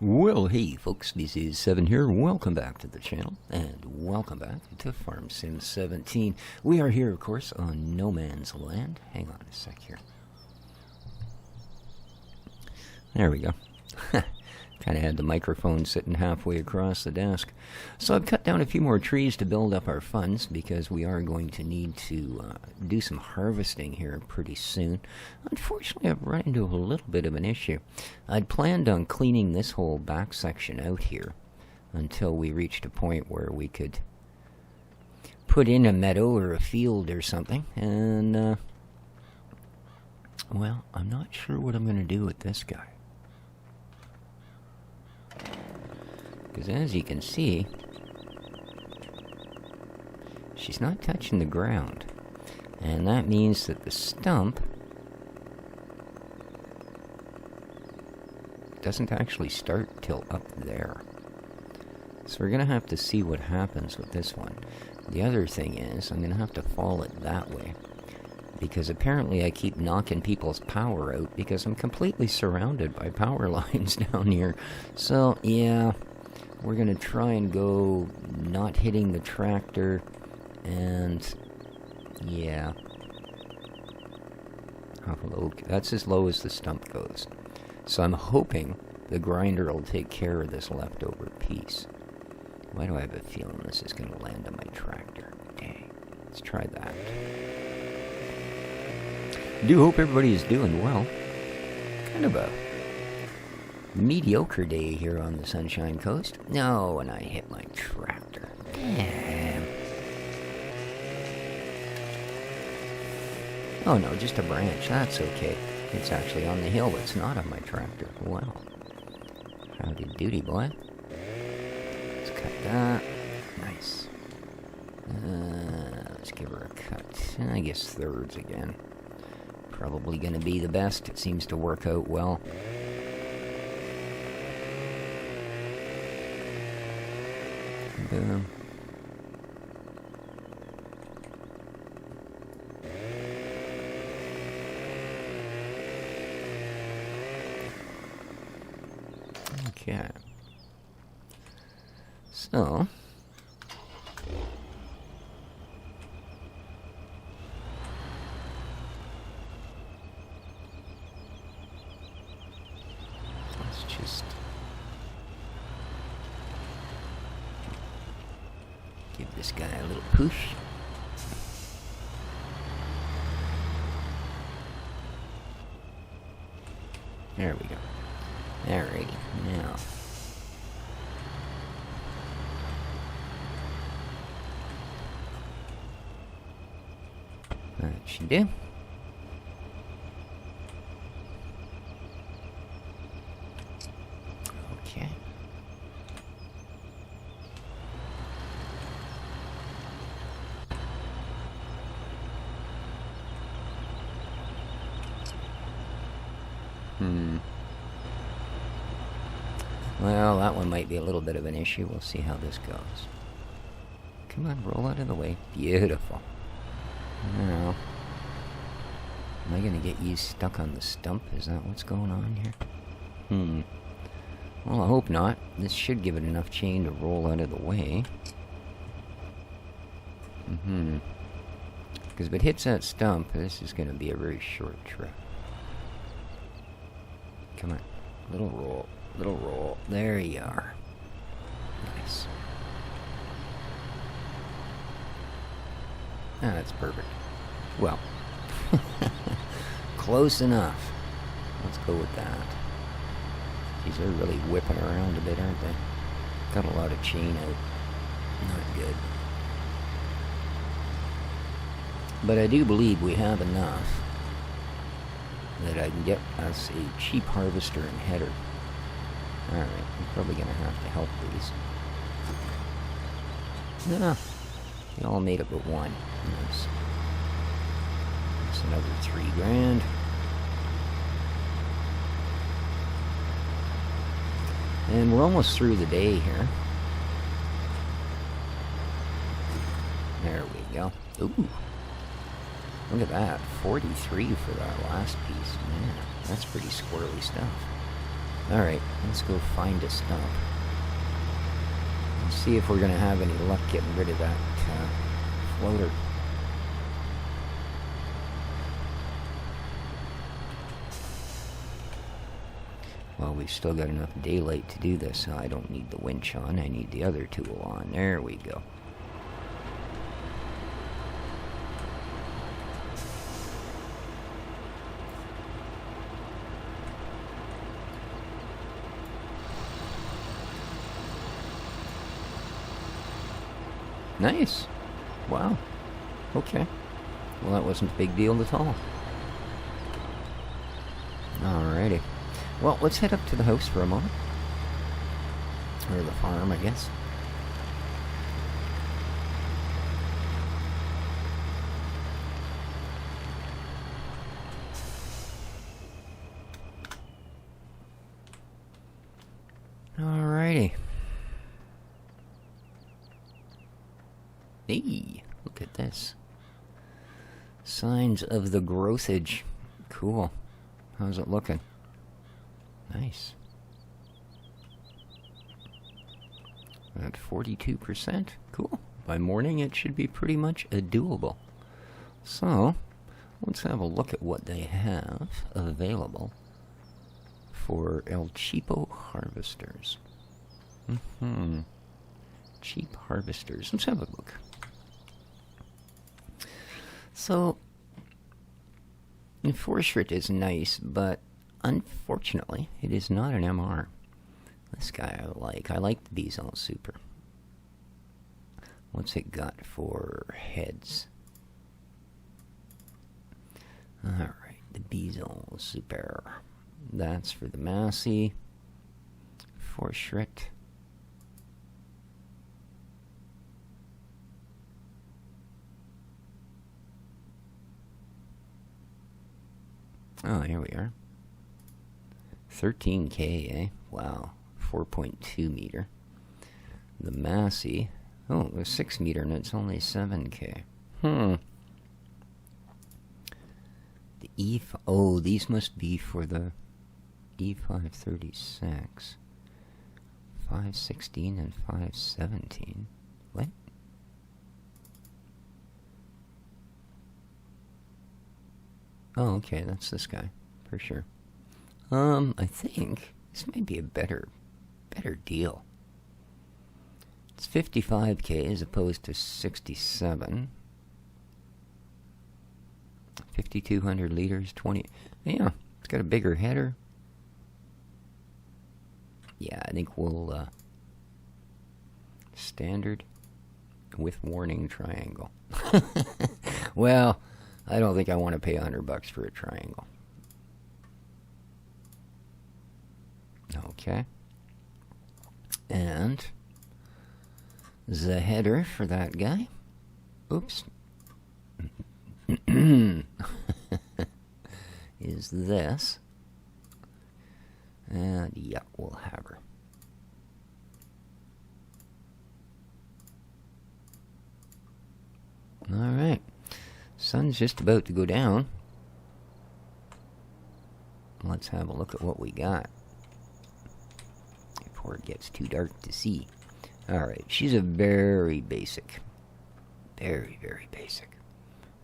Well, hey folks, this is Seven here. Welcome back to the channel, and welcome back to Farm Sim 17. We are here, of course, on No Man's Land. Hang on a sec here. There we go. Kind of had the microphone sitting halfway across the desk. So I've cut down a few more trees to build up our funds because we are going to need to do some harvesting here pretty soon. Unfortunately, I've run into a little bit of an issue. I'd planned on cleaning this whole back section out here until we reached a point where we could put in a meadow or a field or something. And, well, I'm not sure what I'm going to do with this guy. Because as you can see, she's not touching the ground. And that means that the stump doesn't actually start till up there. So we're going to have to see what happens with this one. The other thing is, I'm going to have to fall it that way. Because apparently I keep knocking people's power out because I'm completely surrounded by power lines down here. So, yeah, we're going to try and go not hitting the tractor, and, yeah. How low? That's as low as the stump goes. So I'm hoping the grinder will take care of this leftover piece. Why do I have a feeling this is going to land on my tractor? Dang. Let's try that. Do hope everybody is doing well. Kind of a mediocre day here on the Sunshine Coast. No, and I hit my tractor. Damn. Oh no, just a branch. That's okay. It's actually on the hill. It's not on my tractor. Wow. Howdy doody, boy. Let's cut that. Nice. Let's give her a cut. I guess thirds again. Probably going to be the best. It seems to work out well. Boom. Okay. So... just give this guy a little push. There we go. Alrighty, now. That should do. Okay. Well, that one might be a little bit of an issue. We'll see how this goes. Come on, roll out of the way. Beautiful. Now, am I going to get you stuck on the stump? Is that what's going on here? Well, I hope not. This should give it enough chain to roll out of the way. Because if it hits that stump, this is going to be a very short trip. Come on. Little roll. Little roll. There you are. Nice. Ah, that's perfect. Well. Close enough. Let's go with that. These are really whipping around a bit, aren't they? Got a lot of chain out. Not good. But I do believe we have enough that I can get us a cheap harvester and header. Alright, I'm probably going to have to help these. No, they all made up but one. Nice. That's another $3,000. And we're almost through the day here. There we go. Ooh. Look at that. 43 for that last piece. Man, that's pretty squirrely stuff. Alright, let's go find a stump. And see if we're going to have any luck getting rid of that floater. Well, we've still got enough daylight to do this, so I don't need the winch on. I need the other tool on. There we go. Nice. Wow. Okay. Well, that wasn't a big deal at all. Alrighty. Well, let's head up to the house for a moment. Or the farm, I guess. Alrighty. Hey, look at this. Signs of the growthage. Cool. How's it looking? Nice. At 42%. Cool. By morning, it should be pretty much doable. So, let's have a look at what they have available for El Cheapo harvesters. Cheap harvesters. Let's have a look. So, Forestrit is nice, but unfortunately, it is not an MR. This guy I like. I like the Bison Super. What's it got for heads? Alright, the Bison Super. That's for the Massey. Forestrit. Oh, here we are. 13K, eh? Wow. 4.2 meter. The Massey. Oh, it was 6 meter and it's only 7K. The oh, these must be for the E536. 516 and 517. What? Oh, okay, that's this guy, for sure. I think this might be a better deal. It's 55K as opposed to 67. 5,200 liters, 20. Yeah, it's got a bigger header. Yeah, I think we'll standard with warning triangle. Well, I don't think I want to pay $100 for a triangle. Okay. And the header for that guy. Oops. Is this. And yeah, we'll have her. Alright. Sun's just about to go down. Let's have a look at what we got before it gets too dark to see. Alright, she's a very basic. Very, very basic.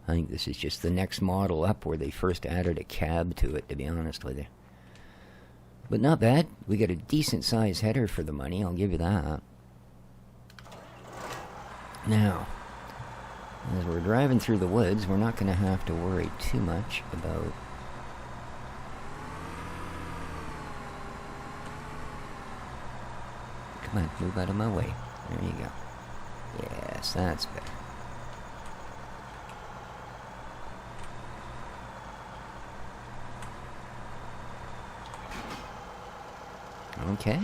I think this is just the next model up where they first added a cab to it, to be honest with you. But not bad. We got a decent sized header for the money, I'll give you that. Now, as we're driving through the woods, we're not going to have to worry too much about come on, move out of my way. There you go. Yes, that's better. Okay.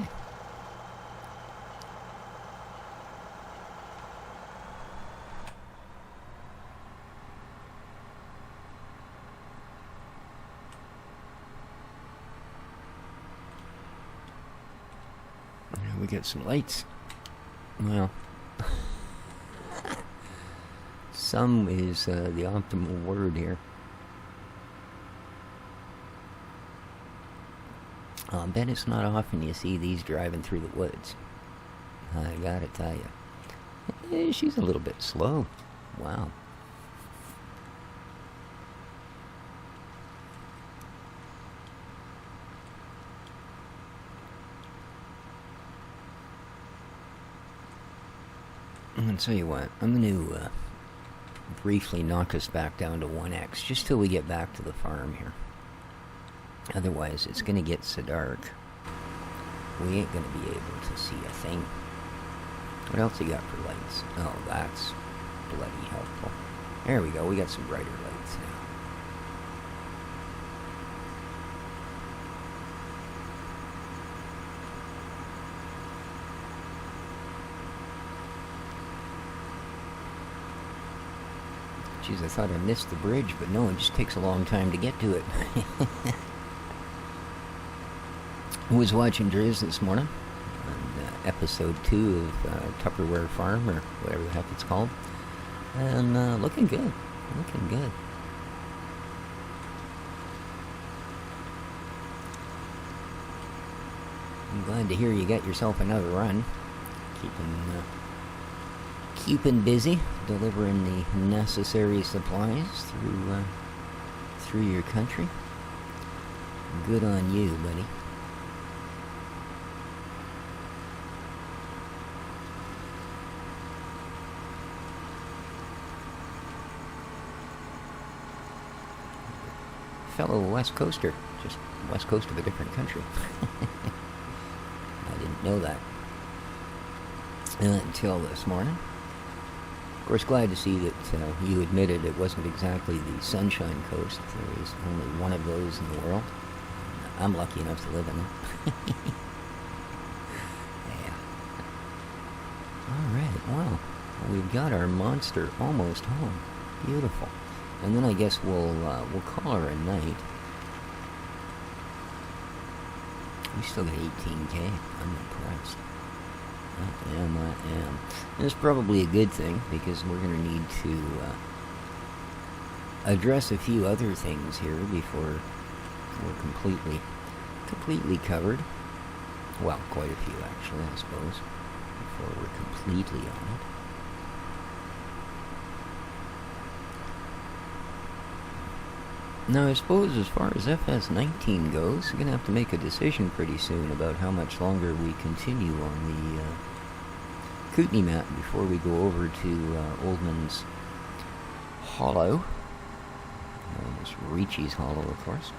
We get some lights. Well, some is the optimal word here. I bet it's not often you see these driving through the woods. I gotta tell you. She's a little bit slow. Wow. I'm gonna tell you what, I'm gonna briefly knock us back down to 1x just till we get back to the farm here. Otherwise, it's gonna get so dark, we ain't gonna be able to see a thing. What else you got for lights? Oh, that's bloody helpful. There we go, we got some brighter lights now. Jeez, I thought I missed the bridge, but no, it just takes a long time to get to it. I was watching Driz this morning on episode 2 of Tupperware Farm, or whatever the heck it's called. And looking good. Looking good. I'm glad to hear you got yourself another run. Keeping busy, delivering the necessary supplies through your country. Good on you, buddy. Fellow West Coaster, just West Coast of a different country. I didn't know that until this morning. Of course, glad to see that you admitted it wasn't exactly the Sunshine Coast. There is only one of those in the world. I'm lucky enough to live in it. Yeah. Alright, well, we've got our monster almost home. Beautiful. And then I guess we'll call her a night. We still got 18K. I'm impressed. I am. And it's probably a good thing, because we're going to need to address a few other things here before we're completely covered. Well, quite a few actually, I suppose, before we're completely on it. Now, I suppose as far as FS19 goes, we're going to have to make a decision pretty soon about how much longer we continue on the Kootenay map before we go over to Oldman's Hollow. It's Reachy's Hollow, of course.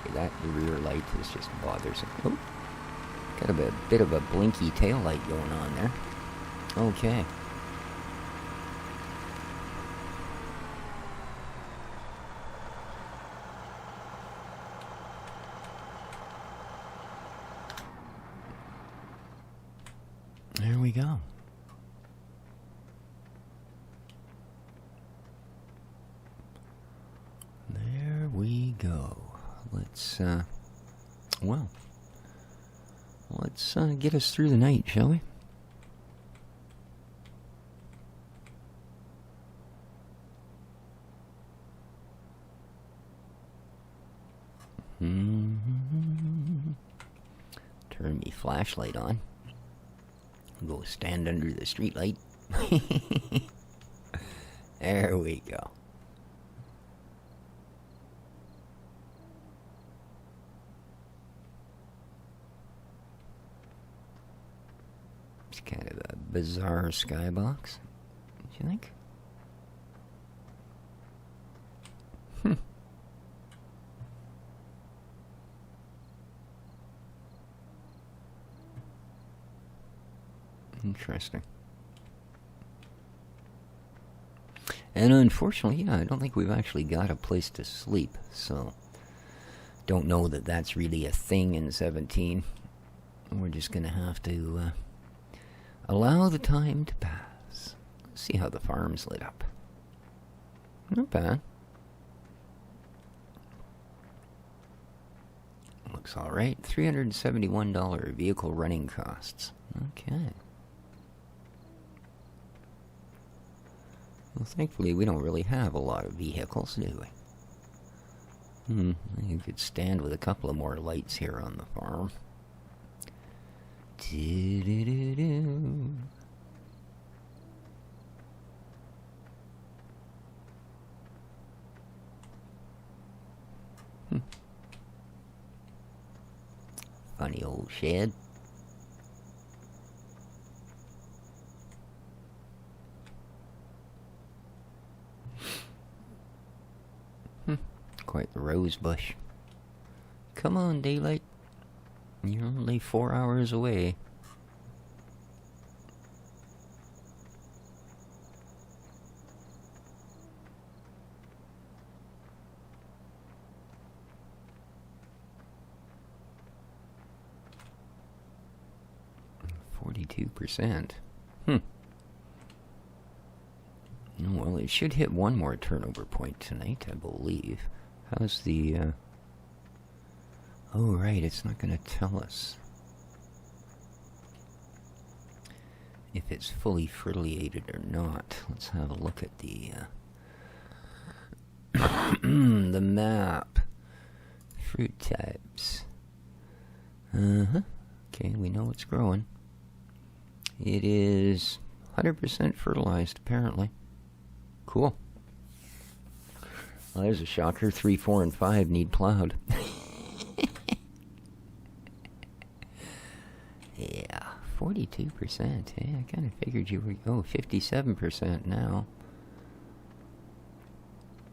Okay, that rear light is just bothersome. Oh, got a bit of a blinky tail light going on there. Okay. There we go. There we go. Let's get us through the night, shall we? Turn me flashlight on. Go stand under the street light. There we go. It's kind of a bizarre skybox, don't you think? Interesting. And unfortunately, yeah, I don't think we've actually got a place to sleep, so don't know that that's really a thing in 17. We're just going to have to allow the time to pass. See how the farm's lit up. Not bad. Looks alright. $371 vehicle running costs. Okay. Well, thankfully, we don't really have a lot of vehicles, do we? You could stand with a couple of more lights here on the farm. Do-do-do-do. Funny old shed. Quite the rose bush. Come on, daylight. You're only 4 hours away. %. Well, it should hit one more turnover point tonight, I believe. How's the... Oh, right, it's not going to tell us if it's fully foliated or not. Let's have a look at the... the map. Fruit types. Okay, we know it's growing. It is 100% fertilized, apparently. Cool. Well, there's a shocker. 3, 4, and 5 need plowed. Yeah, 42%. Hey, I kind of figured you were... Oh, 57% now.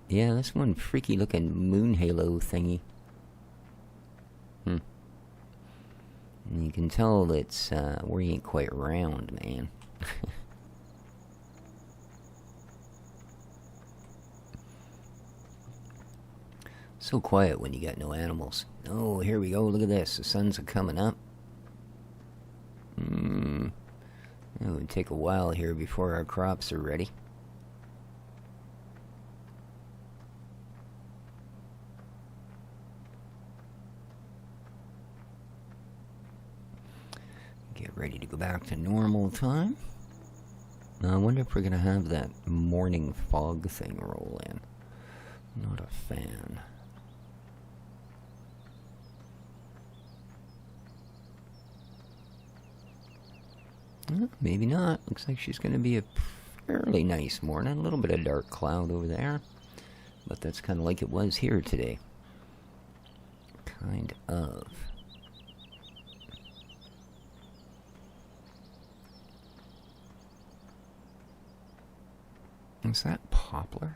Yeah, that's one freaky-looking moon halo thingy. And you can tell it's where you ain't quite round, man. So quiet when you got no animals. Oh, here we go. Look at this. The sun's coming up. It would take a while here before our crops are ready. Get ready to go back to normal time. I wonder if we're going to have that morning fog thing roll in. Not a fan. Maybe not. Looks like she's going to be a fairly nice morning. A little bit of dark cloud over there. But that's kind of like it was here today. Kind of. Is that poplar?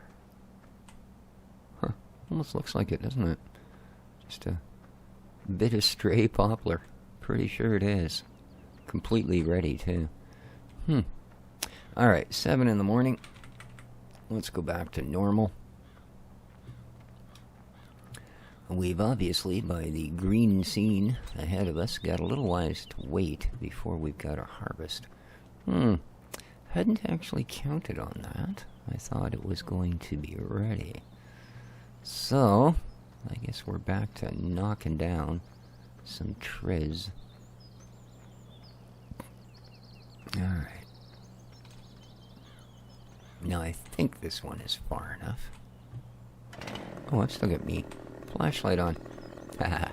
Huh. Almost looks like it, doesn't it? Just a bit of stray poplar. Pretty sure it is. Completely ready, too. Alright, 7 in the morning. Let's go back to normal. We've obviously, by the green scene ahead of us, got a little wise to wait before we've got our harvest. Hadn't actually counted on that. I thought it was going to be ready. So, I guess we're back to knocking down some trees. Alright. Now, I think this one is far enough. Oh, I've still got me flashlight on. Haha.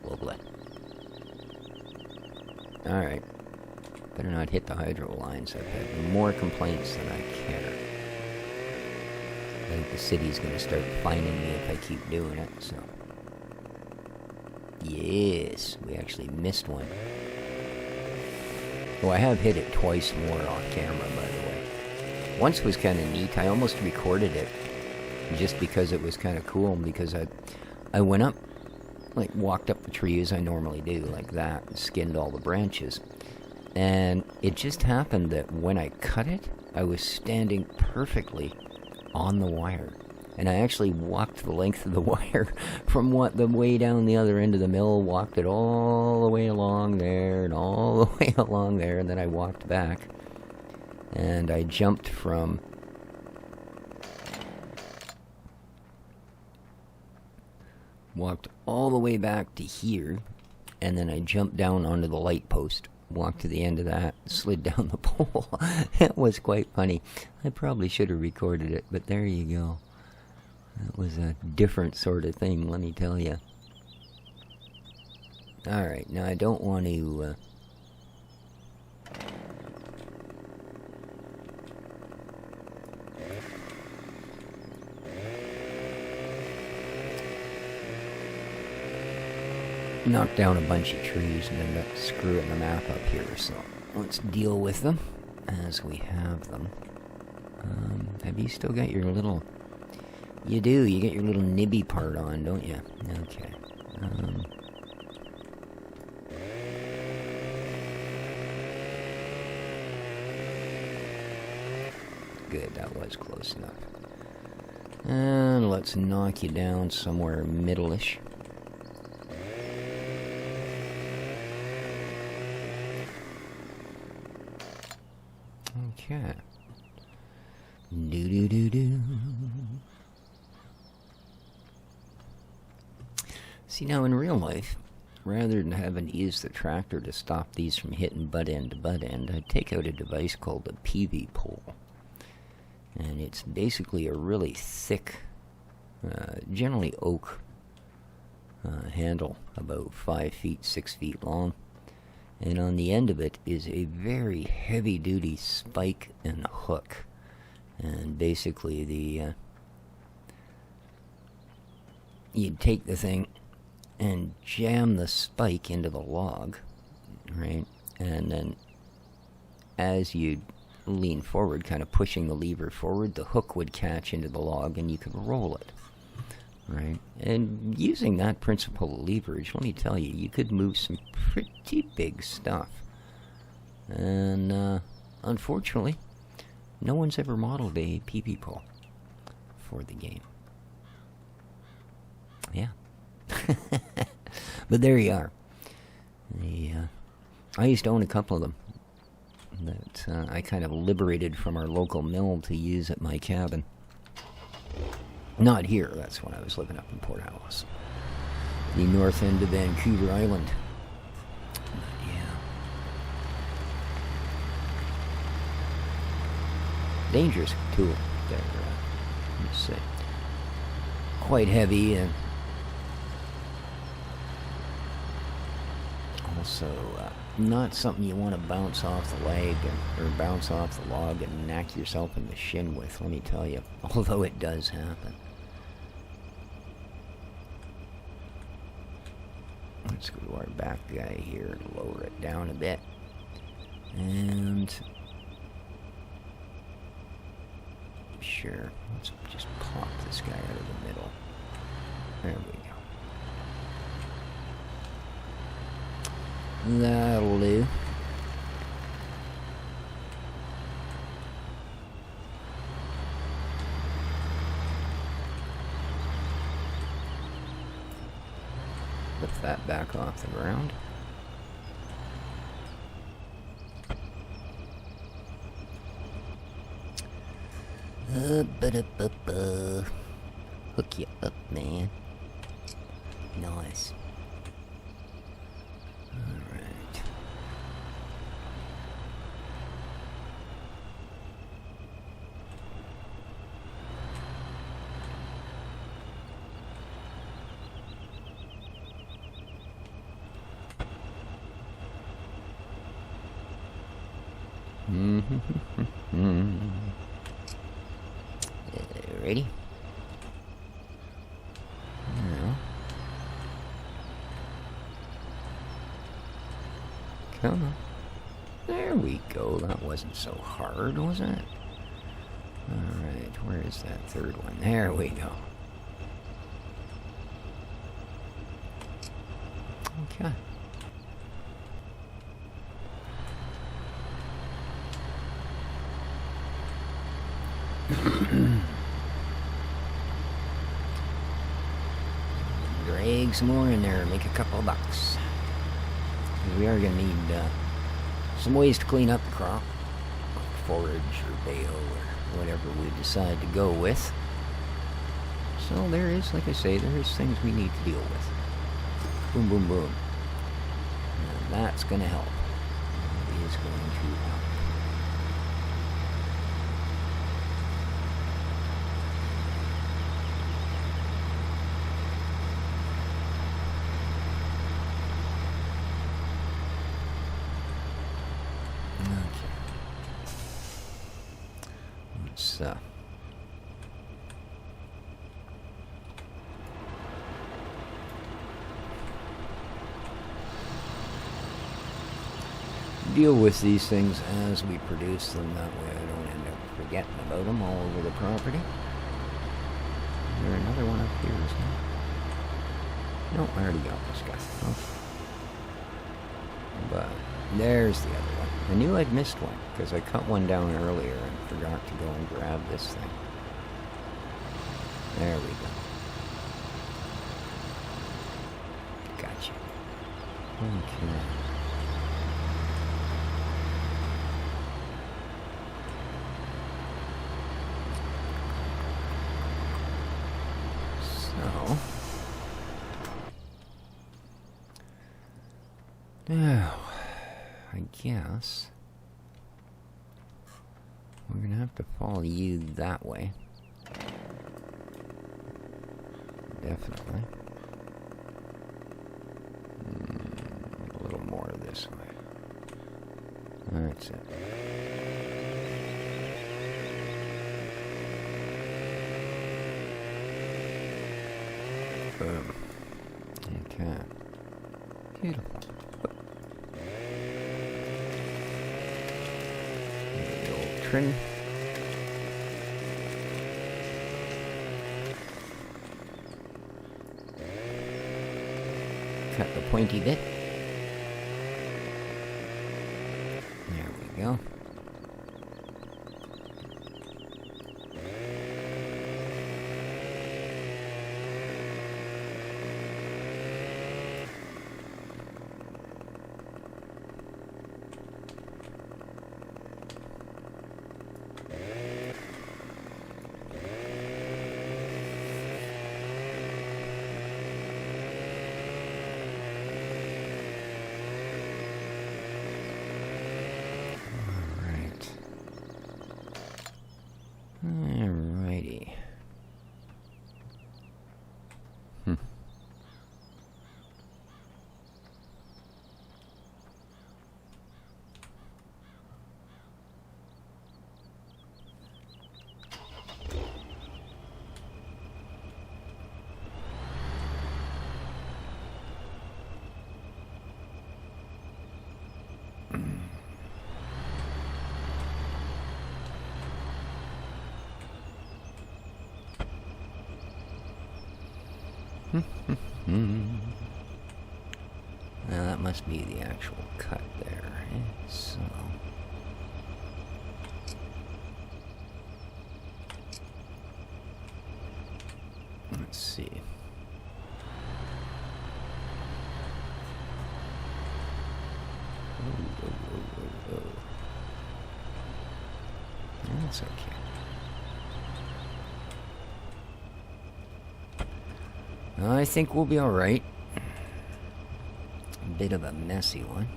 Lovely. Alright. Better not hit the hydro lines. I've had more complaints than I care. I think the city's going to start fining me if I keep doing it, so... Yes, we actually missed one. Oh, I have hit it twice more on camera, by the way. Once was kind of neat. I almost recorded it just because it was kind of cool, because I went up, like walked up the tree as I normally do, like that, and skinned all the branches. And it just happened that when I cut it, I was standing perfectly on the wire. And I actually walked the length of the wire from the way down the other end of the mill, walked it all the way along there, and all the way along there, and then I walked back. And I jumped from... Walked all the way back to here, and then I jumped down onto the light post. Walked to the end of that, slid down the pole. It was quite funny. I probably should have recorded it, but there you go. That was a different sort of thing, let me tell you. Alright, now I don't want to... knock down a bunch of trees and end up screwing the map up here, so let's deal with them as we have them. Have you still got your little... You do, you get your little nibby part on, don't you? Okay. Good, that was close enough. And let's knock you down somewhere middle-ish. Okay. Do-do-do-do. See, now in real life, rather than having to use the tractor to stop these from hitting butt end to butt end, I take out a device called a PV pole. And it's basically a really thick, generally oak handle, about 5 feet, 6 feet long. And on the end of it is a very heavy-duty spike and hook. And basically you'd take the thing and jam the spike into the log, right? And then as you lean forward, kind of pushing the lever forward, the hook would catch into the log and you could roll it, right? And using that principle of leverage, let me tell you, you could move some pretty big stuff. And unfortunately, no one's ever modeled a PV pole for the game. Yeah. But there you are. I used to own a couple of them that I kind of liberated from our local mill to use at my cabin. Not here, that's when I was living up in Port Alice, the north end of Vancouver Island. But yeah. Dangerous tool. They're, let's say, quite heavy and also not something you want to bounce off the leg or bounce off the log and knock yourself in the shin with, let me tell you, although it does happen. Let's go to our back guy here and lower it down a bit. And sure, let's just pop this guy out of the middle. There we go. That'll do. Lift that back off the ground. Hook you up, man. Nice. Alright. Ready? Now. Come on. There we go. That wasn't so hard, was it? Alright, where is that third one? There we go. Okay. Drag some more in there, make a couple of bucks. We are going to need some ways to clean up the crop, like forage or bale or whatever we decide to go with. So there is, like I say, there is things we need to deal with. Boom, boom, boom. And that's going to help. It is going to help. let's deal with these things as we produce them. That way I don't end up forgetting about them all over the property. Is there another one up here, isn't there? No, I already got this guy. Okay. But there's the other one. I knew I'd missed one because I cut one down earlier and forgot to go and grab this thing. There we go. Gotcha. Okay. So, now, I guess we're going to have to follow you that way. Definitely. A little more this way. That's it. Boom. Okay. Beautiful. The old trim. Cut the pointy bit. There we go. Alrighty. Now that must be the actual cut there. So let's see. That's okay. I think we'll be alright. A bit of a messy one.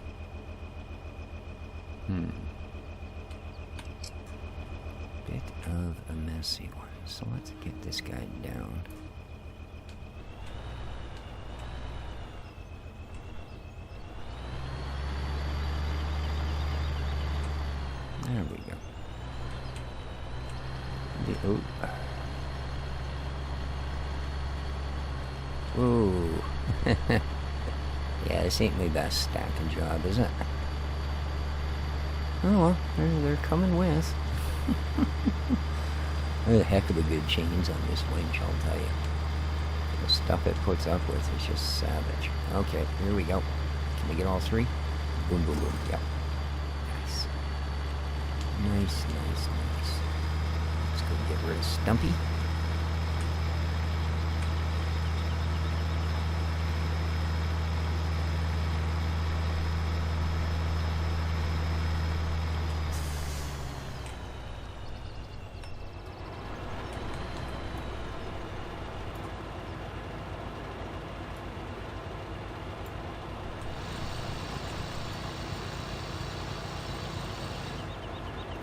Bit of a messy one. So let's get this guy down. There we go. Oh. Ooh. Yeah, this ain't my best stacking job, is it? Oh well, they're coming with. They're a heck of a good chains on this winch, I'll tell you. The stuff it puts up with is just savage. Okay, here we go. Can we get all three? Boom, boom, boom. Yep. Nice. Nice, nice, nice. Let's go get rid of Stumpy.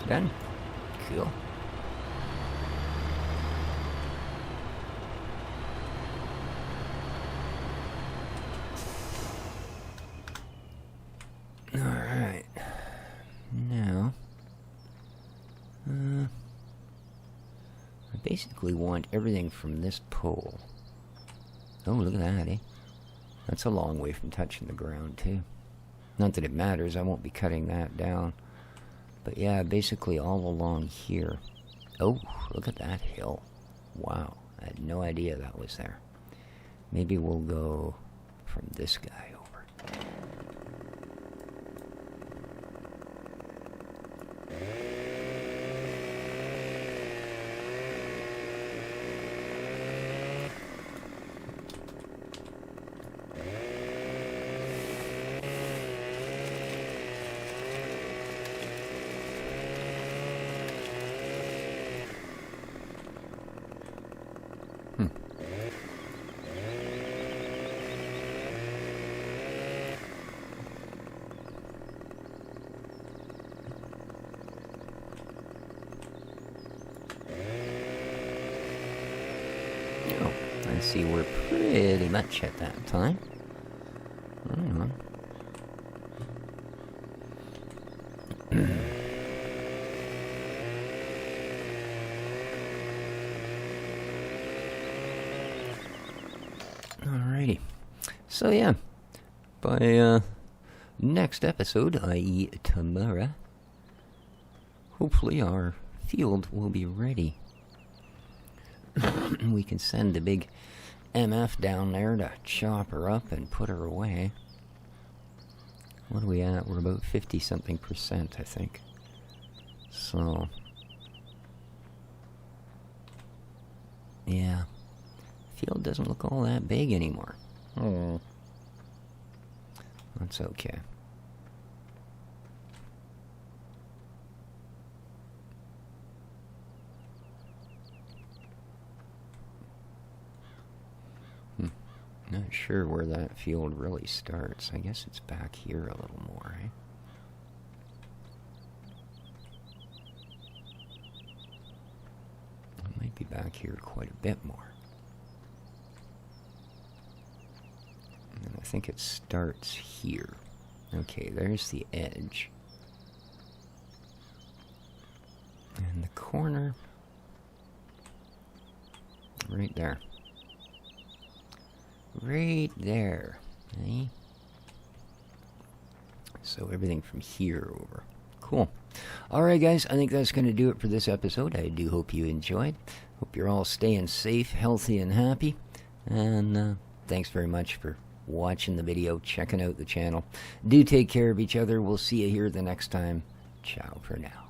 Done. Cool. All right. Now, basically want everything from this pole. Oh, look at that, eh? That's a long way from touching the ground, too. Not that it matters, I won't be cutting that down. But yeah, basically all along here. Oh, look at that hill. Wow, I had no idea that was there. Maybe we'll go from this guy over. I see we're pretty much at that time. Alrighty. So yeah, by next episode, i.e. tomorrow, hopefully our field will be ready. We can send the big MF down there to chop her up and put her away. What are we at? We're about 50-something%, I think. So, yeah, field doesn't look all that big anymore. Oh, that's okay. Not sure where that field really starts. I guess it's back here a little more, eh? It might be back here quite a bit more. And I think it starts here. Okay, there's the edge. And the corner, right there. Right there, eh? So everything from here over. Cool. Alright guys, I think that's going to do it for this episode. I do hope you enjoyed. Hope you're all staying safe, healthy, and happy. And thanks very much for watching the video, checking out the channel. Do take care of each other. We'll see you here the next time. Ciao for now.